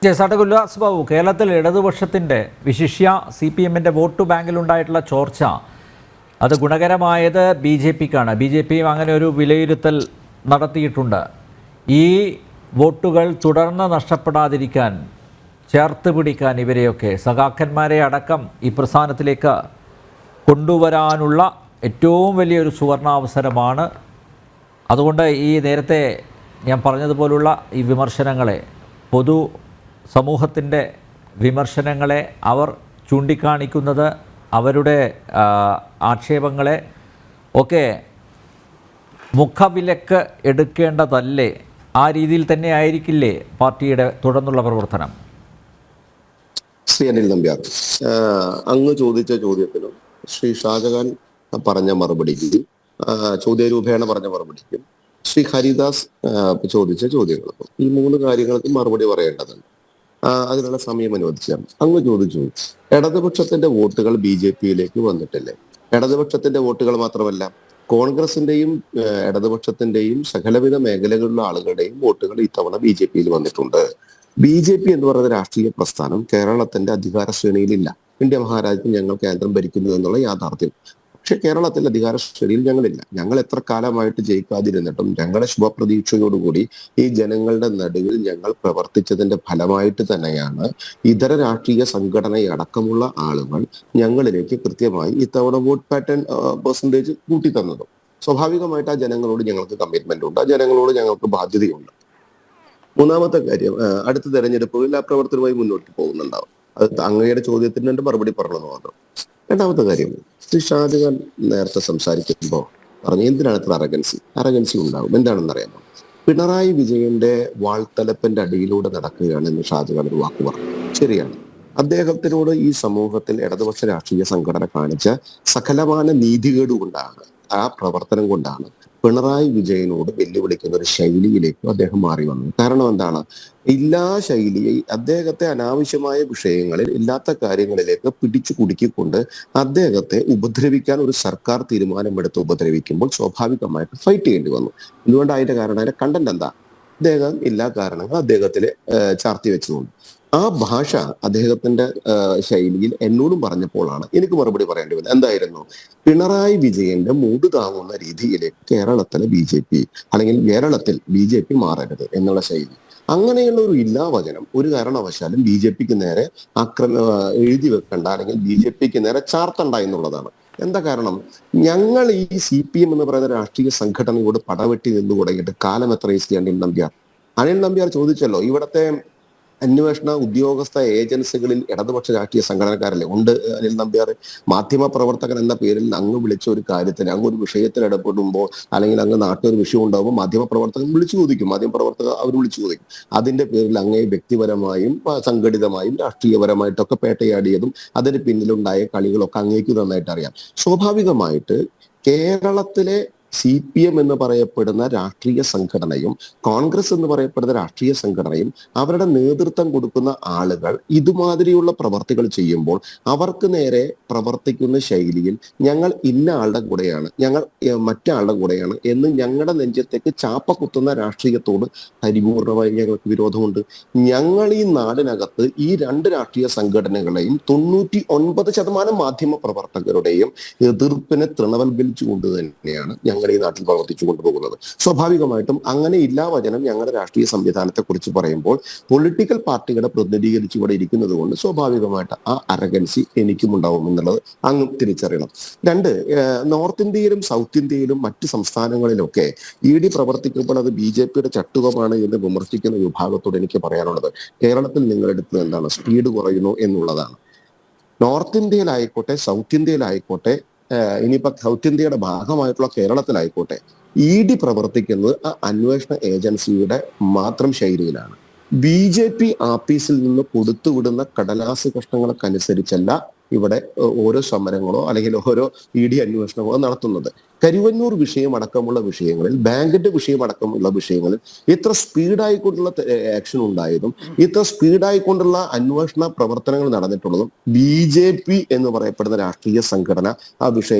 ജയസാട്ട ഉല്ലാസ് ബാബു, കേരളത്തിൽ ഇടതുപക്ഷത്തിൻ്റെ വിശിഷ്യ CPM-ൻ്റെ വോട്ട് ബാങ്കിലുണ്ടായിട്ടുള്ള ചോർച്ച അത് ഗുണകരമായത് BJP-ക്കാണ്. BJP-യും അങ്ങനെ ഒരു വിലയിരുത്തൽ നടത്തിയിട്ടുണ്ട്. ഈ വോട്ടുകൾ തുടർന്ന് നഷ്ടപ്പെടാതിരിക്കാൻ, ചേർത്ത് പിടിക്കാൻ ഇവരെയൊക്കെ സഖാക്കന്മാരെ അടക്കം ഈ പ്രസ്ഥാനത്തിലേക്ക് കൊണ്ടുവരാനുള്ള ഏറ്റവും വലിയൊരു സുവർണാവസരമാണ്. അതുകൊണ്ട് ഈ നേരത്തെ ഞാൻ പറഞ്ഞതുപോലുള്ള ഈ വിമർശനങ്ങളെ, പൊതു സമൂഹത്തിൻ്റെ വിമർശനങ്ങളെ അവർ ചൂണ്ടിക്കാണിക്കുന്നത്, അവരുടെ ആക്ഷേപങ്ങളെ ഒക്കെ മുഖവിലക്ക് എടുക്കേണ്ടതല്ലേ? ആ രീതിയിൽ തന്നെ ആയിരിക്കില്ലേ പാർട്ടിയുടെ തുടർന്നുള്ള പ്രവർത്തനം? ശ്രീ അനിൽ നമ്പ്യാർ, അങ്ങ് ചോദിച്ച ചോദ്യത്തിനും ശ്രീ ഷാജഹാൻ പറഞ്ഞ മറുപടിക്കും, ചോദ്യരൂപേണ പറഞ്ഞ മറുപടിക്കും, ശ്രീ ഹരിദാസ് ചോദിച്ച ചോദ്യങ്ങൾക്കും, ഈ മൂന്ന് കാര്യങ്ങൾക്കും മറുപടി പറയേണ്ടതുണ്ട്. അതിനുള്ള സമയം അനുവദിച്ചാൽ അങ്ങ് ചോദിച്ചു, ഇടതുപക്ഷത്തിന്റെ വോട്ടുകൾ BJP-യിലേക്ക് വന്നിട്ടില്ലേ? ഇടതുപക്ഷത്തിന്റെ വോട്ടുകൾ മാത്രമല്ല, കോൺഗ്രസിന്റെയും ഇടതുപക്ഷത്തിന്റെയും സകലവിധ മേഖലകളിലുള്ള ആളുകളുടെയും വോട്ടുകൾ ഇത്തവണ BJP-യിൽ വന്നിട്ടുണ്ട്. BJP എന്ന് പറയുന്ന രാഷ്ട്രീയ പ്രസ്ഥാനം കേരളത്തിന്റെ അധികാര ശ്രേണിയിലില്ല. ഇന്ത്യ മഹാരാജ്യത്ത് ഞങ്ങൾ കേന്ദ്രം ഭരിക്കുന്നു എന്നുള്ള യാഥാർത്ഥ്യം. പക്ഷെ കേരളത്തിൽ അധികാര ശ്രേണിയിൽ ഞങ്ങളില്ല. ഞങ്ങൾ എത്ര കാലമായിട്ട് ജയിക്കാതിരുന്നിട്ടും ഞങ്ങളുടെ ശുഭപ്രതീക്ഷയോടുകൂടി ഈ ജനങ്ങളുടെ നടുവിൽ ഞങ്ങൾ പ്രവർത്തിച്ചതിന്റെ ഫലമായിട്ട് തന്നെയാണ് ഇതര രാഷ്ട്രീയ സംഘടനയടക്കമുള്ള ആളുകൾ ഞങ്ങളിലേക്ക് കൃത്യമായി ഇത്തവണ വോട്ട് പാറ്റേൺ പെർസെൻറ്റേജ് കൂട്ടി തന്നതും. സ്വാഭാവികമായിട്ട് ആ ജനങ്ങളോട് ഞങ്ങൾക്ക് കമ്മിറ്റ്മെന്റ് ഉണ്ട്, ആ ജനങ്ങളോട് ഞങ്ങൾക്ക് ബാധ്യതയുണ്ട്. മൂന്നാമത്തെ കാര്യം, അടുത്ത തെരഞ്ഞെടുപ്പുകളിൽ ആ പ്രവർത്തനവുമായി മുന്നോട്ട് പോകുന്നുണ്ടാവും. അത് അങ്ങയുടെ ചോദ്യത്തിന് എന്റെ മറുപടി പറഞ്ഞത് മാത്രം. രണ്ടാമത്തെ കാര്യം, ശ്രീ ഷാജഹാൻ നേരത്തെ സംസാരിക്കുമ്പോൾ പറഞ്ഞു എന്തിനാണ് ഇത്ര അറഗൻസി ഉണ്ടാവും. എന്താണെന്ന് അറിയാമോ? പിണറായി വിജയന്റെ വാൾത്തലപ്പിന്റെ അടിയിലൂടെ നടക്കുകയാണെന്ന് ഷാജഹാൻ ഒരു വാക്ക് പറഞ്ഞു. ശരിയാണ്. അദ്ദേഹത്തിനോട് ഈ സമൂഹത്തിൽ ഇടതുപക്ഷ രാഷ്ട്രീയ സംഘടന കാണിച്ച സകലമാന നീതികേട് കൊണ്ടാണ്, ആ പ്രവർത്തനം കൊണ്ടാണ് പിണറായി വിജയനോട് വെല്ലുവിളിക്കുന്ന ഒരു ശൈലിയിലേക്ക് അദ്ദേഹം മാറി വന്നു. കാരണം എന്താണ്? എല്ലാ ശൈലിയെ അദ്ദേഹത്തെ അനാവശ്യമായ വിഷയങ്ങളിൽ, ഇല്ലാത്ത കാര്യങ്ങളിലേക്ക് പിടിച്ചു കുടുക്കിക്കൊണ്ട് അദ്ദേഹത്തെ ഉപദ്രവിക്കാൻ ഒരു സർക്കാർ തീരുമാനമെടുത്ത് ഉപദ്രവിക്കുമ്പോൾ സ്വാഭാവികമായിട്ട് ഫൈറ്റ് ചെയ്യേണ്ടി വന്നു. എന്തുകൊണ്ട്? അതിന്റെ കാരണം, അതിന്റെ കണ്ടന്റ് എന്താ? അദ്ദേഹം എല്ലാ കാരണങ്ങൾ അദ്ദേഹത്തില് ചാർത്തി വെച്ചതുകൊണ്ട്. ആ ഭാഷ അദ്ദേഹത്തിന്റെ ശൈലിയിൽ എന്നോടും പറഞ്ഞപ്പോഴാണ് എനിക്ക് മറുപടി പറയേണ്ടി വന്നത്. എന്തായിരുന്നു? പിണറായി വിജയന്റെ മൂട് താങ്ങുന്ന രീതിയിലേക്ക് കേരളത്തിലെ BJP അല്ലെങ്കിൽ കേരളത്തിൽ BJP മാറരുത് എന്നുള്ള ശൈലി. അങ്ങനെയുള്ള ഒരു ഇല്ലാവചനം ഒരു കാരണവശാലും BJP-ക്ക് നേരെ എഴുതി വെക്കണ്ട, അല്ലെങ്കിൽ BJP-ക്ക് നേരെ ചാർത്തണ്ട എന്നുള്ളതാണ്. എന്താ കാരണം? ഞങ്ങൾ ഈ CPM എന്ന് പറയുന്ന രാഷ്ട്രീയ സംഘടനയോട് പടവെട്ടി നിന്നു തുടങ്ങിയിട്ട് കാലം എത്ര അനിൽ നമ്പ്യാർ ചോദിച്ചല്ലോ, ഇവിടത്തെ അന്വേഷണ ഉദ്യോഗസ്ഥ ഏജൻസികളിൽ ഇടതുപക്ഷ രാഷ്ട്രീയ സംഘടനക്കാരല്ലേ ഉണ്ട്? അനിൽ നമ്പ്യാർ മാധ്യമ പ്രവർത്തകൻ എന്ന പേരിൽ അങ്ങ് വിളിച്ച ഒരു കാര്യത്തിന്, അങ്ങ് ഒരു വിഷയത്തിൽ ഇടപെടുമ്പോൾ, അല്ലെങ്കിൽ അങ്ങ് നാട്ടിൽ ഒരു വിഷയം ഉണ്ടാകുമ്പോൾ മാധ്യമപ്രവർത്തകൻ വിളിച്ചു ചോദിക്കും, മാധ്യമപ്രവർത്തകർ അവർ വിളിച്ചു ചോദിക്കും. അതിന്റെ പേരിൽ അങ്ങേ വ്യക്തിപരമായും സംഘടിതമായും രാഷ്ട്രീയപരമായിട്ടൊക്കെ പേട്ടയാടിയതും അതിന് പിന്നിലുണ്ടായ കളികളൊക്കെ അങ്ങേക്ക് നന്നായിട്ട് അറിയാം. സ്വാഭാവികമായിട്ട് കേരളത്തിലെ CPM എന്ന് പറയപ്പെടുന്ന രാഷ്ട്രീയ സംഘടനയും കോൺഗ്രസ് എന്ന് പറയപ്പെടുന്ന രാഷ്ട്രീയ സംഘടനയും അവരുടെ നേതൃത്വം കൊടുക്കുന്ന ആളുകൾ ഇതുമാതിരിയുള്ള പ്രവർത്തികൾ ചെയ്യുമ്പോൾ അവർക്ക് നേരെ പ്രവർത്തിക്കുന്ന ശൈലിയിൽ ഞങ്ങൾ ഇന്ന ആളുടെ കൂടെയാണ്, ഞങ്ങൾ മറ്റാളുടെ കൂടെയാണ് എന്ന് ഞങ്ങളുടെ നെഞ്ചത്തേക്ക് ചാപ്പ കുത്തുന്ന രാഷ്ട്രീയത്തോട് പരിപൂർണമായി ഞങ്ങൾക്ക് വിരോധമുണ്ട്. ഞങ്ങൾ ഈ നാടിനകത്ത് ഈ രണ്ട് രാഷ്ട്രീയ സംഘടനകളെയും 99% മാധ്യമ പ്രവർത്തകരുടെയും എതിർപ്പിനെ തൃണവൽക്കരിച്ചുകൊണ്ട് തന്നെയാണ് ഞങ്ങൾ ഈ നാട്ടിൽ പ്രവർത്തിച്ചു കൊണ്ടുപോകുന്നത്. സ്വാഭാവികമായിട്ടും അങ്ങനെ ഇല്ലാവചനം ഞങ്ങളുടെ രാഷ്ട്രീയ സംവിധാനത്തെ കുറിച്ച് പറയുമ്പോൾ പൊളിറ്റിക്കൽ പാർട്ടികളെ പ്രതിനിധീകരിച്ച് ഇവിടെ ഇരിക്കുന്നത് കൊണ്ട് സ്വാഭാവികമായിട്ട് ആ അറഗൻസി എനിക്കും ഉണ്ടാവും എന്നുള്ളത് അങ്ങ് തിരിച്ചറിയണം. രണ്ട്, നോർത്ത് ഇന്ത്യയിലും സൗത്ത് ഇന്ത്യയിലും മറ്റ് സംസ്ഥാനങ്ങളിലൊക്കെ ED പ്രവർത്തിക്കുമ്പോൾ അത് BJP-യുടെ ചട്ടുകമാണ് എന്ന് വിമർശിക്കുന്ന വിഭാഗത്തോട് എനിക്ക് പറയാനുള്ളത്, കേരളത്തിൽ നിങ്ങളെടുത്ത് എന്താണ് സ്പീഡ് കുറയുന്നു എന്നുള്ളതാണ്. നോർത്ത് ഇന്ത്യയിലായിക്കോട്ടെ സൗത്ത് ഇന്ത്യയിലായിക്കോട്ടെ, ഇനിയിപ്പോ സൗത്ത് ഇന്ത്യയുടെ ഭാഗമായിട്ടുള്ള കേരളത്തിലായിക്കോട്ടെ, ED പ്രവർത്തിക്കുന്നത് ആ അന്വേഷണ ഏജൻസിയുടെ മാത്രം ശൈലിയിലാണ്. BJP ആഫീസിൽ നിന്ന് കൊടുത്തുവിടുന്ന കടലാസ് കഷ്ണങ്ങൾക്കനുസരിച്ചല്ല ഇവിടെ ഓരോ സമരങ്ങളോ അല്ലെങ്കിൽ ഓരോ ED അന്വേഷണങ്ങളോ നടത്തുന്നത്. കരുവന്നൂർ വിഷയം അടക്കമുള്ള വിഷയങ്ങളിൽ, ബാങ്കിന്റെ വിഷയം അടക്കമുള്ള വിഷയങ്ങളിൽ ഇത്ര സ്പീഡായിക്കൊണ്ടുള്ള ആക്ഷൻ ഉണ്ടായതും ഇത്ര സ്പീഡായിക്കൊണ്ടുള്ള അന്വേഷണ പ്രവർത്തനങ്ങൾ നടന്നിട്ടുള്ളതും BJP എന്ന് പറയപ്പെടുന്ന രാഷ്ട്രീയ സംഘടന ആ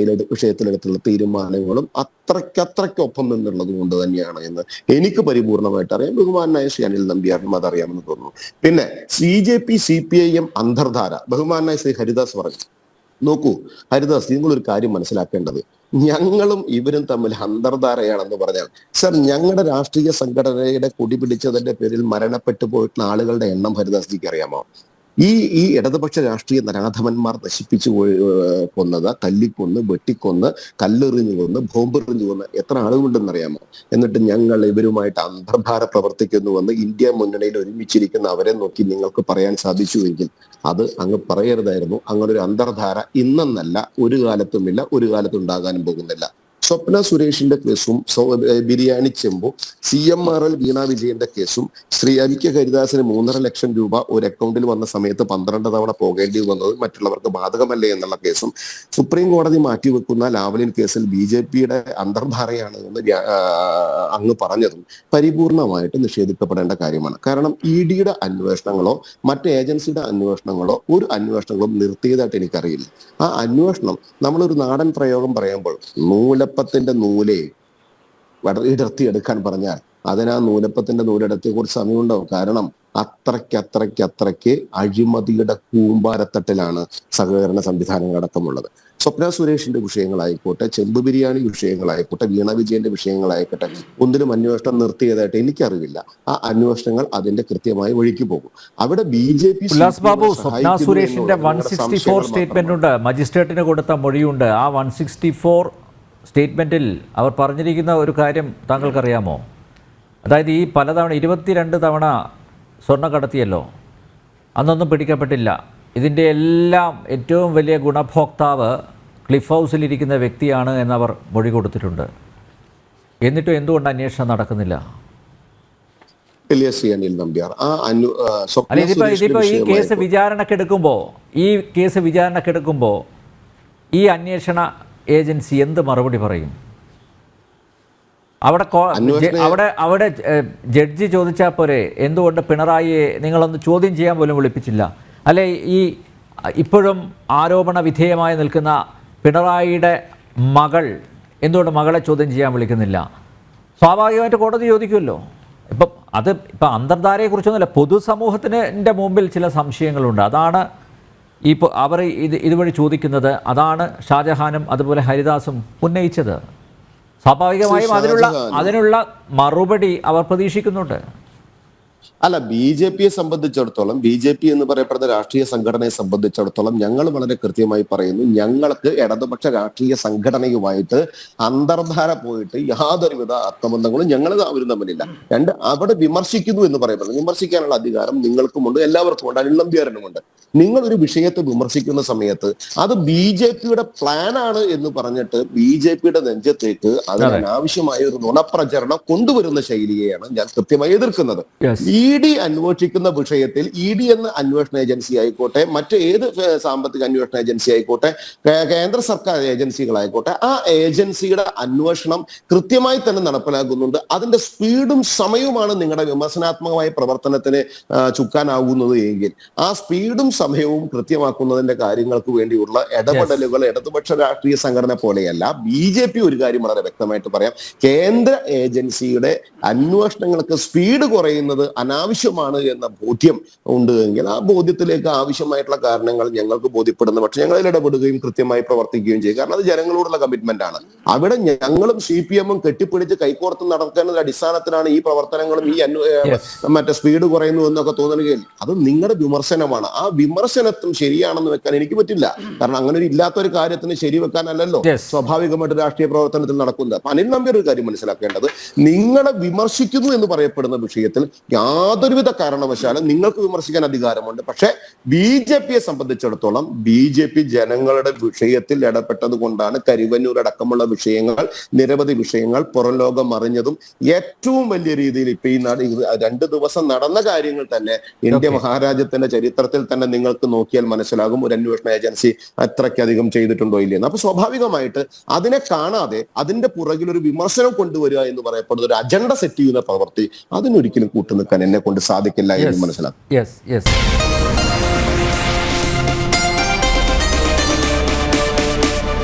വിഷയത്തിലെടുത്തുള്ള തീരുമാനങ്ങളും അത്രയ്ക്കൊപ്പം നിന്നുള്ളത് കൊണ്ട് തന്നെയാണ് എന്ന് എനിക്ക് പരിപൂർണമായിട്ട് അറിയാം. ബഹുമാനായ ശ്രീ അനിൽ നമ്പ്യാറിനും അതറിയാമെന്ന് തോന്നുന്നു. പിന്നെ CJP CPIM അന്തർധാര ബഹുമാനായ ശ്രീ ഹരിദാസ് പറഞ്ഞു. നോക്കൂ ഹരിദാസ്, നിങ്ങളൊരു കാര്യം മനസ്സിലാക്കേണ്ടത്, ഞങ്ങളും ഇവരും തമ്മിൽ അന്തർധാരയാണെന്ന് പറഞ്ഞാൽ, സർ, ഞങ്ങളുടെ രാഷ്ട്രീയ സംഘടനയുടെ കൊടി പിടിച്ചതിന്റെ പേരിൽ മരണപ്പെട്ടു പോയിട്ടുള്ള ആളുകളുടെ എണ്ണം ഹരിദാസ്ജിക്ക് അറിയാമോ? ഈ ഇടതുപക്ഷ രാഷ്ട്രീയ നരാധമന്മാർ നശിപ്പിച്ചു കൊന്നത്, തല്ലിക്കൊന്ന്, വെട്ടിക്കൊന്ന്, കല്ലെറിഞ്ഞു കൊന്ന്, ബോംബെറിഞ്ഞു കൊന്ന് എത്ര ആളുകളുണ്ടെന്ന് അറിയാമോ? എന്നിട്ട് ഞങ്ങൾ ഇവരുമായിട്ട് അന്തർധാര പ്രവർത്തിക്കുന്നുവെന്ന് ഇന്ത്യ മുന്നണിയിൽ ഒരുമിച്ചിരിക്കുന്ന അവരെ നോക്കി നിങ്ങൾക്ക് പറയാൻ സാധിച്ചുവെങ്കിൽ അത് അങ്ങ് പറയരുതായിരുന്നു. അങ്ങനെ ഒരു അന്തർധാര ഇന്നെന്നല്ല, ഒരു കാലത്തുമില്ല, ഒരു കാലത്തും ഉണ്ടാകാനും പോകുന്നില്ല. സ്വപ്ന സുരേഷിന്റെ കേസും ബിരിയാണി ചെമ്പും CMRL വീണ വിജയന്റെ കേസും ശ്രീ MK ഹരിദാസിന് 3.5 ലക്ഷം രൂപ ഒരു അക്കൗണ്ടിൽ വന്ന സമയത്ത് 12 തവണ പോകേണ്ടി വന്നത് മറ്റുള്ളവർക്ക് ബാധകമല്ലേ എന്നുള്ള കേസും സുപ്രീം കോടതി മാറ്റിവെക്കുന്ന ലാവ്ലിൻ കേസിൽ BJPയുടെ അന്തർധാരയാണ് എന്ന് അങ്ങ് പറഞ്ഞതും പരിപൂർണമായിട്ട് നിഷേധിക്കപ്പെടേണ്ട കാര്യമാണ്. കാരണം EDയുടെ അന്വേഷണങ്ങളോ മറ്റ് ഏജൻസിയുടെ അന്വേഷണങ്ങളോ ഒരു അന്വേഷണങ്ങളും നിർത്തിയതായിട്ട് എനിക്കറിയില്ല. ആ അന്വേഷണം, നമ്മളൊരു നാടൻ പ്രയോഗം പറയുമ്പോൾ, നൂലപ്പത്തിന്റെ നൂലെ ഇടർത്തിയെടുക്കാൻ പറഞ്ഞാൽ അതിന് ആ നൂലപ്പത്തിന്റെ നൂലെടുത്ത് കുറച്ച് സമയമുണ്ടാവും. കാരണം അത്രയ്ക്ക് അഴിമതിയുടെ കൂമ്പാരത്തട്ടിലാണ് സഹകരണ സംവിധാനങ്ങളടക്കമുള്ളത്. സ്വപ്ന സുരേഷിന്റെ വിഷയങ്ങളായിക്കോട്ടെ, ചെമ്പ് ബിരിയാണി വിഷയങ്ങളായിക്കോട്ടെ, വീണ വിജയന്റെ വിഷയങ്ങളായിക്കോട്ടെ, ഒന്നിനും അന്വേഷണം നിർത്തിയതായിട്ട് എനിക്കറിവില്ല. ആ അന്വേഷണങ്ങൾ അതിന്റെ കൃത്യമായ വഴിക്ക് പോകും. അവിടെ BJP ഉല്ലാസ് ബാബു, സ്വപ്ന സുരേഷിന്റെ 164 സ്റ്റേറ്റ്മെന്റ് ഉണ്ട്, മജിസ്ട്രേറ്റിന് കൊടുത്ത മൊഴിയുണ്ട്. ആ 164 സ്റ്റേറ്റ്മെന്റിൽ അവർ പറഞ്ഞിരിക്കുന്ന ഒരു കാര്യം താങ്കൾക്കറിയാമോ? അതായത് ഈ പലതവണ 22 തവണ സ്വർണ്ണം കടത്തിയല്ലോ, അന്നൊന്നും പിടിക്കപ്പെട്ടില്ല. ഇതിൻ്റെ എല്ലാം ഏറ്റവും വലിയ ഗുണഭോക്താവ് ക്ലിഫ് ഹൗസിലിരിക്കുന്ന വ്യക്തിയാണ് എന്നവർ മൊഴി കൊടുത്തിട്ടുണ്ട്. എന്നിട്ടും എന്തുകൊണ്ട് അന്വേഷണം നടക്കുന്നില്ല? ഇതിപ്പോൾ ഈ കേസ് വിചാരണക്കെടുക്കുമ്പോൾ ഈ അന്വേഷണ ഏജൻസി എന്ത് മറുപടി പറയും? അവിടെ ജഡ്ജി ചോദിച്ചാൽ പോരെ, എന്തുകൊണ്ട് പിണറായിയെ നിങ്ങളൊന്ന് ചോദ്യം ചെയ്യാൻ പോലും വിളിപ്പിച്ചില്ല? അല്ലെ, ഈ ഇപ്പോഴും ആരോപണ വിധേയമായി നിൽക്കുന്ന പിണറായിയുടെ മകൾ എന്തുകൊണ്ട് മകളെ ചോദ്യം ചെയ്യാൻ വിളിക്കുന്നില്ല? സ്വാഭാവികമായിട്ട് കോടതി ചോദിക്കുമല്ലോ. ഇപ്പം അന്തർധാരയെക്കുറിച്ചൊന്നുമില്ല, പൊതുസമൂഹത്തിൻ്റെ മുമ്പിൽ ചില സംശയങ്ങളുണ്ട്. അതാണ് ഇപ്പോൾ അവർ ഇതുവഴി ചോദിക്കുന്നത്. അതാണ് ഷാജഹാനും അതുപോലെ ഹരിദാസും ഉന്നയിച്ചത്. സ്വാഭാവികമായും അതിനുള്ള മറുപടി അവർ പ്രതീക്ഷിക്കുന്നുണ്ട്. അല്ല, BJPയെ സംബന്ധിച്ചിടത്തോളം, BJP എന്ന് പറയപ്പെടുന്ന രാഷ്ട്രീയ സംഘടനയെ സംബന്ധിച്ചിടത്തോളം ഞങ്ങൾ വളരെ കൃത്യമായി പറയുന്നു, ഞങ്ങൾക്ക് ഇടതുപക്ഷ രാഷ്ട്രീയ സംഘടനയുമായിട്ട് അന്തർധാര പോയിട്ട് യാതൊരുവിധ അർത്ഥബന്ധങ്ങളും ഞങ്ങൾ അവരും തമ്മിലില്ല. രണ്ട്, അവിടെ വിമർശിക്കുന്നു എന്ന് പറയപ്പെടുന്നത്, വിമർശിക്കാനുള്ള അധികാരം നിങ്ങൾക്കുമുണ്ട്, എല്ലാവർക്കും ഉണ്ട്, അനിൽ നമ്പ്യാറിനുമുണ്ട്. നിങ്ങൾ ഒരു വിഷയത്തെ വിമർശിക്കുന്ന സമയത്ത് അത് BJPയുടെ പ്ലാനാണ് എന്ന് പറഞ്ഞിട്ട് BJPയുടെ നെഞ്ചത്തേക്ക് അതിന് അനാവശ്യമായ ഒരു നുണപ്രചരണം കൊണ്ടുവരുന്ന ശൈലിയെയാണ് ഞാൻ കൃത്യമായി എതിർക്കുന്നത്. ED അന്വേഷിക്കുന്ന വിഷയത്തിൽ ED എന്ന അന്വേഷണ ഏജൻസി ആയിക്കോട്ടെ, മറ്റേത് സാമ്പത്തിക അന്വേഷണ ഏജൻസി ആയിക്കോട്ടെ, കേന്ദ്ര സർക്കാർ ഏജൻസികളായിക്കോട്ടെ, ആ ഏജൻസിയുടെ അന്വേഷണം കൃത്യമായി തന്നെ നടപ്പിലാക്കുന്നുണ്ട്. അതിന്റെ സ്പീഡും സമയവുമാണ് നിങ്ങളുടെ വിമർശനാത്മകമായ പ്രവർത്തനത്തിന് ചുക്കാനാവുന്നത് എങ്കിൽ ആ സ്പീഡും സമയവും കൃത്യമാക്കുന്നതിന്റെ കാര്യങ്ങൾക്ക് വേണ്ടിയുള്ള ഇടപെടലുകൾ ഇടതുപക്ഷ രാഷ്ട്രീയ സംഘടന പോലെയല്ല. BJP ഒരു കാര്യം വളരെ വ്യക്തമായിട്ട് പറയാം, കേന്ദ്ര ഏജൻസിയുടെ അന്വേഷണങ്ങൾക്ക് സ്പീഡ് കുറയുന്നത് അനാവശ്യമാണ് എന്ന ബോധ്യം ഉണ്ട് എങ്കിൽ ആ ബോധ്യത്തിലേക്ക് ആവശ്യമായിട്ടുള്ള കാരണങ്ങൾ ഞങ്ങൾക്ക് ബോധ്യപ്പെടുന്നു. പക്ഷെ ഞങ്ങളിൽ ഇടപെടുകയും കൃത്യമായി പ്രവർത്തിക്കുകയും ചെയ്യും. കാരണം അത് ജനങ്ങളോടുള്ള കമ്മിറ്റ്മെന്റ് ആണ്. അവിടെ ഞങ്ങളും CPM കെട്ടിപ്പിടിച്ച് കൈകോർത്ത് നടക്കുന്ന അടിസ്ഥാനത്തിലാണ് ഈ പ്രവർത്തനങ്ങളും ഈ മറ്റേ സ്പീഡ് കുറയുന്നു എന്നൊക്കെ തോന്നുകയും അത് നിങ്ങളുടെ വിമർശനമാണ്. ആ വിമർശനത്തും ശരിയാണെന്ന് വെക്കാൻ എനിക്ക് പറ്റില്ല. കാരണം അങ്ങനെ ഒരു ഇല്ലാത്തൊരു കാര്യത്തിന് ശരിവെക്കാനല്ലല്ലോ സ്വാഭാവികമായിട്ട് രാഷ്ട്രീയ പ്രവർത്തനത്തിൽ നടക്കുന്നത്. അനിൽ നമ്പ്യാർ ഒരു കാര്യം മനസ്സിലാക്കേണ്ടത്, നിങ്ങളെ വിമർശിക്കുന്നു എന്ന് പറയപ്പെടുന്ന വിഷയത്തിൽ യാതൊരുവിധ കാരണവശാലും നിങ്ങൾക്ക് വിമർശിക്കാൻ അധികാരമുണ്ട്. പക്ഷെ BJPയെ സംബന്ധിച്ചിടത്തോളം BJP ജനങ്ങളുടെ വിഷയത്തിൽ ഇടപെട്ടത് കൊണ്ടാണ് കരുവന്നൂർ അടക്കമുള്ള വിഷയങ്ങൾ, നിരവധി വിഷയങ്ങൾ പുറം ലോകം അറിഞ്ഞതും ഏറ്റവും വലിയ രീതിയിൽ ഇപ്പൊ ഈ 2 ദിവസം നടന്ന കാര്യങ്ങൾ തന്നെ ഇന്ത്യ മഹാരാജ്യത്തിന്റെ ചരിത്രത്തിൽ തന്നെ നിങ്ങൾക്ക് നോക്കിയാൽ മനസ്സിലാകും ഒരു അന്വേഷണ ഏജൻസി അത്രയ്ക്കധികം ചെയ്തിട്ടുണ്ടോ ഇല്ലെന്ന്. അപ്പൊ സ്വാഭാവികമായിട്ട് അതിനെ കാണാതെ അതിന്റെ പുറകിൽ ഒരു വിമർശനം കൊണ്ടുവരിക എന്ന് പറയപ്പെടുന്ന ഒരു അജണ്ട സെറ്റ് ചെയ്യുന്ന പ്രവൃത്തി അതിനൊരിക്കലും കൂട്ടുനിൽക്കാൻ എന്നെ കൊണ്ട് സാധിക്കില്ല എന്ന് മനസ്സിലാക്കും.